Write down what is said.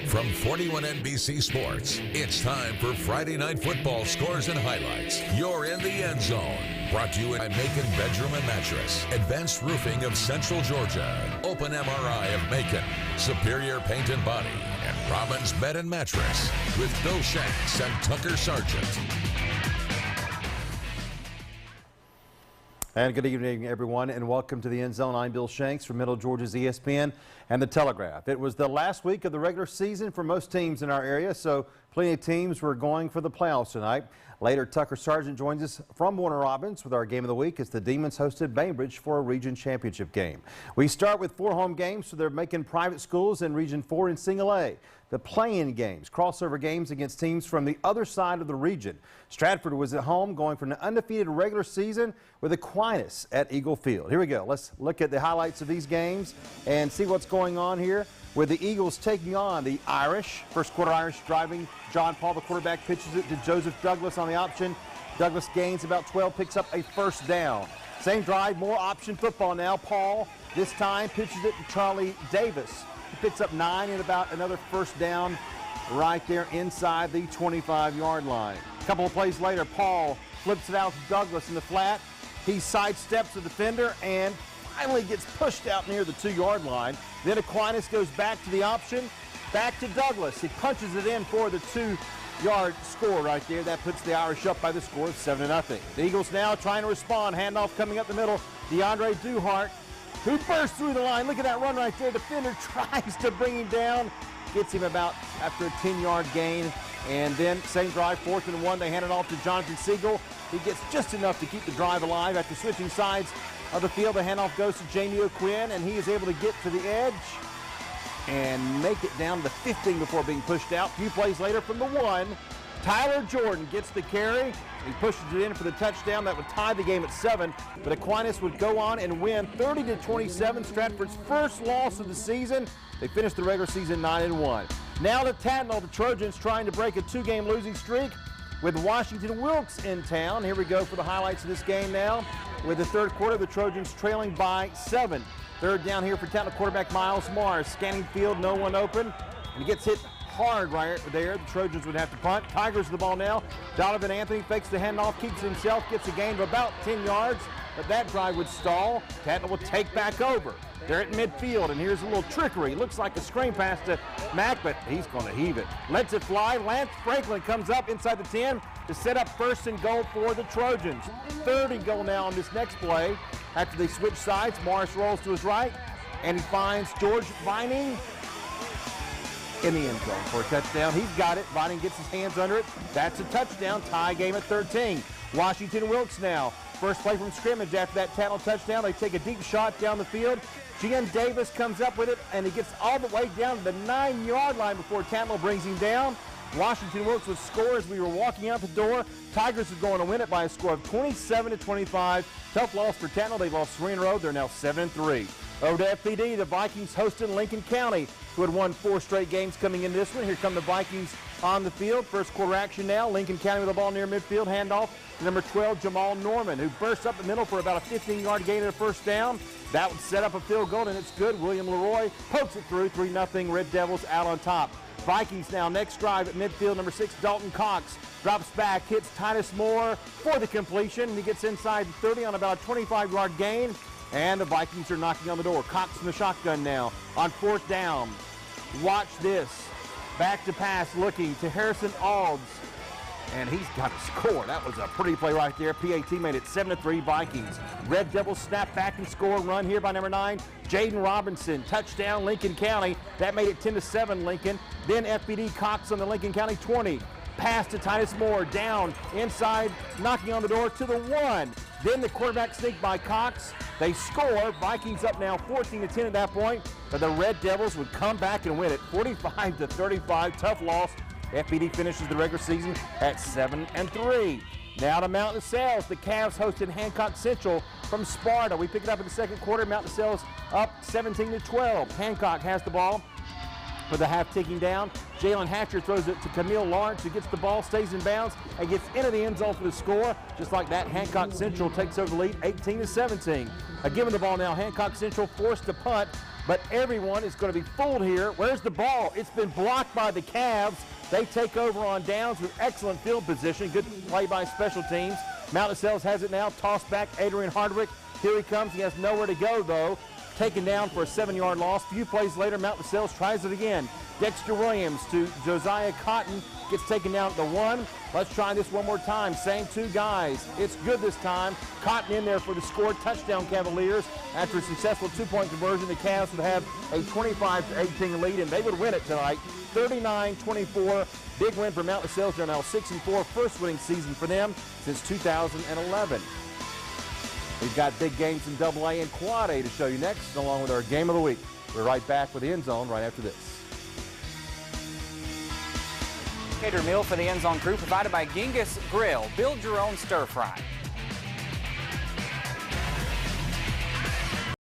From 41 NBC Sports, it's time for Friday Night Football scores and highlights. You're in the end zone. Brought to you by Macon Bedroom and Mattress, Advanced Roofing of Central Georgia, Open MRI of Macon, Superior Paint and Body, and Robbins Bed and Mattress with Bill Shanks and Tucker Sargent. And good evening, everyone, and welcome to the End Zone. I'm Bill Shanks from Middle Georgia's ESPN and the Telegraph. It was the last week of the regular season for most teams in our area, so plenty of teams were going for the playoffs tonight. Later, Tucker Sargent joins us from Warner Robins with our game of the week as the Demons hosted Bainbridge for a region championship game. We start with 4 home games, so they're making private schools in Region 4 in Single A. The play-in games, crossover games against teams from the other side of the region. Stratford was at home going for an undefeated regular season with Aquinas at Eagle Field. Here we go. Let's look at the highlights of these games and see what's going on here with the Eagles taking on the Irish. First quarter Irish driving. John Paul, the quarterback, pitches it to Joseph Douglas on the option. Douglas gains about 12, picks up a first down. Same drive, more option football now. Paul this time pitches it to Charlie Davis. He picks up 9 and about another first down right there inside the 25-yard line. A couple of plays later, Paul flips it out to Douglas in the flat. He sidesteps the defender and finally gets pushed out near the 2-yard line. Then Aquinas goes back to the option, back to Douglas. He punches it in for the 2-yard score right there. That puts the Irish up by the score of 7-0. The Eagles now trying to respond. Handoff coming up the middle. DeAndre Duhart, who bursts through the line. Look at that run right there. Defender tries to bring him down. Gets him about after a 10-yard gain. And then same drive, 4th and 1. They hand it off to Jonathan Siegel. He gets just enough to keep the drive alive. After switching sides of the field, the handoff goes to Jamie O'Quinn, and he is able to get to the edge and make it down to 15 before being pushed out. A few plays later from the 1, Tyler Jordan gets the carry. He pushes it in for the touchdown. That would tie the game at 7, but Aquinas would go on and win 30-27, Stratford's first loss of the season. They finished the regular season 9-1. Now to Tattnall, the Trojans trying to break a 2-game losing streak with Washington Wilkes in town. Here we go for the highlights of this game now. With the third quarter, the Trojans trailing by 7. Third down here for Tattnall quarterback Miles Morris. Scanning field, no one open, and he gets hit hard right there. The Trojans would have to punt. Tygris with the ball now. Donovan Anthony fakes the handoff, keeps himself, gets a gain of about 10 yards, but that drive would stall. Tattnall will take back over. They're at midfield, and here's a little trickery. Looks like a screen pass to Mack, but he's going to heave it. Lets it fly. Lance Franklin comes up inside the 10 to set up 1st and goal for the Trojans. 3rd and goal now on this next play. After they switch sides, Morris rolls to his right, and he finds George Vining in the end zone for a touchdown. He's got it. Vining gets his hands under it. That's a touchdown. Tie game at 13. Washington Wilkes now. First play from scrimmage after that Tattnall touchdown. They take a deep shot down the field. Gian Davis comes up with it, and he gets all the way down to the 9-yard line before Tattnall brings him down. Washington Wilkes would score as we were walking out the door. Tygris is going to win it by a score of 27-25. Tough loss for Tattnall. They've lost 3 in a row. They're now 7-3. Over to FPD, the Vikings hosting Lincoln County, who had won 4 straight games coming into this one. Here come the Vikings on the field. First quarter action now. Lincoln County with the ball near midfield. Handoff to number 12, Jamal Norman, who bursts up the middle for about a 15-yard gain and a first down. That would set up a field goal, and it's good. William Leroy pokes it through. 3-0. Red Devils out on top. Vikings now next drive at midfield. Number 6, Dalton Cox drops back, hits Titus Moore for the completion. He gets inside the 30 on about a 25-yard gain. And the Vikings are knocking on the door. Cox in the shotgun now on 4th down. Watch this. Back to pass, looking to Harrison Alds. And he's got a score. That was a pretty play right there. PAT made it 7-3 Vikings. Red Devils snap back and score. Run here by number 9, Jaden Robinson. Touchdown, Lincoln County. That made it 10-7 Lincoln. Then FPD Cox on the Lincoln County 20. Pass to Titus Moore, down inside, knocking on the door to the 1. Then the quarterback sneak by Cox. They score. Vikings up now 14-10 at that point. But the Red Devils would come back and win it 45-35. Tough loss. FPD finishes the regular season at 7-3. Now to Mount DeSales. The Cavs hosted Hancock-Central from Sparta. We pick it up in the second quarter. Mount DeSales up 17-12. Hancock has the ball with the half ticking down. Jalen Hatcher throws it to Camille Lawrence, who gets the ball, stays in bounds, and gets into the end zone for the score. Just like that, Hancock-Central takes over the lead 18-17. Given the ball now, Hancock-Central forced to punt. but everyone is going to be fooled here. Where's the ball? It's been blocked by the Cavs. They take over on downs with excellent field position. Good play by special teams. Mount Lascelles has it now. Tossed back, Adrian Hardwick. Here he comes. He has nowhere to go, though. Taken down for a 7-yard loss. A few plays later, Mount Lascelles tries it again. Dexter Williams to Josiah Cotton. Gets taken down at the 1. Let's try this one more time. Same 2 guys. It's good this time. Cotton in there for the score. Touchdown Cavaliers. After a successful 2-point conversion, the Cavs would have a 25-18 lead, and they would win it tonight. 39-24. Big win for Mount Lascelles. They're now 6-4. First winning season for them since 2011. We've got big games in AA and Quad A to show you next, along with our Game of the Week. We're right back with the End Zone right after this. Catered meal for the End Zone crew provided by Genghis Grill. Build your own stir fry.